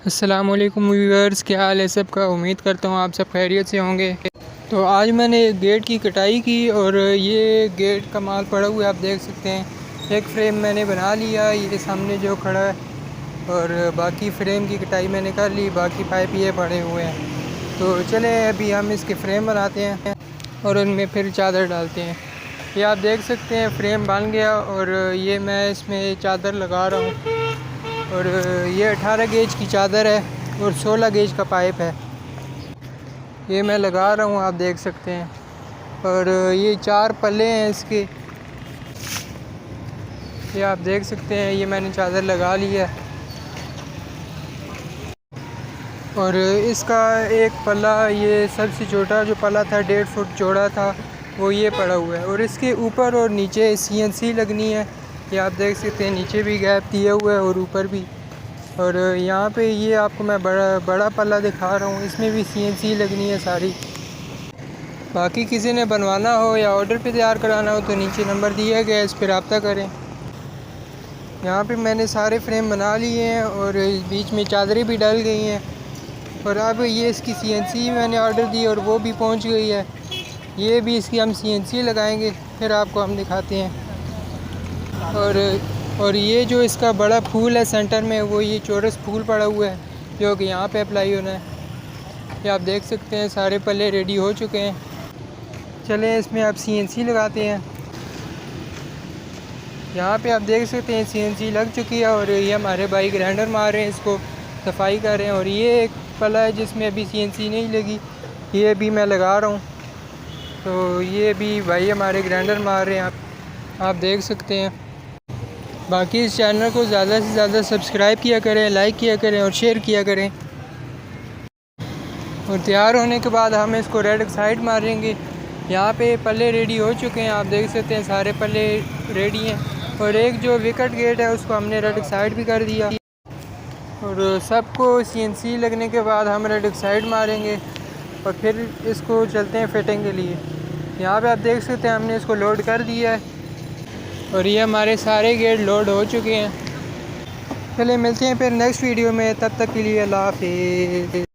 अस्सलामुअलैकुम व्यूअर्स, क्या हाल है सबका। उम्मीद करता हूँ आप सब खैरियत से होंगे। तो आज मैंने गेट की कटाई की और ये गेट का माल पड़ा हुआ है, आप देख सकते हैं। एक फ्रेम मैंने बना लिया, ये सामने जो खड़ा है, और बाकी फ्रेम की कटाई मैंने कर ली, बाकी पाइप ये पड़े हुए हैं। तो चले अभी हम इसके फ्रेम बनाते हैं और उनमें फिर चादर डालते हैं। ये आप देख सकते हैं फ्रेम बन गया और ये मैं इसमें चादर लगा रहा हूँ। और ये 18 गेज की चादर है और 16 गेज का पाइप है, ये मैं लगा रहा हूँ, आप देख सकते हैं। और ये 4 पल्ले हैं इसके, ये आप देख सकते हैं। ये मैंने चादर लगा ली है और इसका एक पल्ला, ये सबसे छोटा जो पल्ला था 1.5 फुट चौड़ा था, वो ये पड़ा हुआ है। और इसके ऊपर और नीचे CNC लगनी है, ये आप देख सकते हैं। नीचे भी गैप दिया हुआ है और ऊपर भी। और यहाँ पे ये आपको मैं बड़ा पल्ला दिखा रहा हूँ, इसमें भी CNC लगनी है सारी। बाकी किसी ने बनवाना हो या ऑर्डर पे तैयार कराना हो तो नीचे नंबर दिया गया है, इस पर रब्ता करें। यहाँ पे मैंने सारे फ्रेम बना लिए हैं और बीच में चादरें भी डल गई हैं। और अब ये इसकी CNC मैंने ऑर्डर दी और वो भी पहुँच गई है। ये भी इसकी हम CNC लगाएंगे, फिर आपको हम दिखाते हैं। और ये जो इसका बड़ा फूल है सेंटर में, वो ये चौरस फूल पड़ा हुआ है जो कि यहाँ पे अप्लाई होना है। ये आप देख सकते हैं सारे पल्ले रेडी हो चुके हैं। चलें इसमें आप CNC लगाते हैं। यहाँ पे आप देख सकते हैं CNC लग चुकी है और ये हमारे भाई ग्राइंडर मार रहे हैं, इसको सफाई कर रहे हैं। और ये एक पल्ला है जिसमें अभी CNC नहीं लगी, ये भी मैं लगा रहा हूँ। तो ये भी भाई हमारे ग्राइंडर मार रहे हैं, आप देख सकते हैं। बाकी इस चैनल को ज़्यादा से ज़्यादा सब्सक्राइब किया करें, लाइक किया करें और शेयर किया करें। और तैयार होने के बाद हम इसको रेड ऑक्साइड मारेंगे। यहाँ पे पल्ले रेडी हो चुके हैं, आप देख सकते हैं सारे पल्ले रेडी हैं। और एक जो विकेट गेट है उसको हमने रेड ऑक्साइड भी कर दिया। और सबको CNC लगने के बाद हम रेड ऑक्साइड मारेंगे और फिर इसको चलते हैं फिटिंग के लिए। यहाँ पे आप देख सकते हैं हमने इसको लोड कर दिया है और ये हमारे सारे गेट लोड हो चुके हैं। चलिए मिलते हैं फिर नेक्स्ट वीडियो में, तब तक के लिए अल्लाह हाफिज़।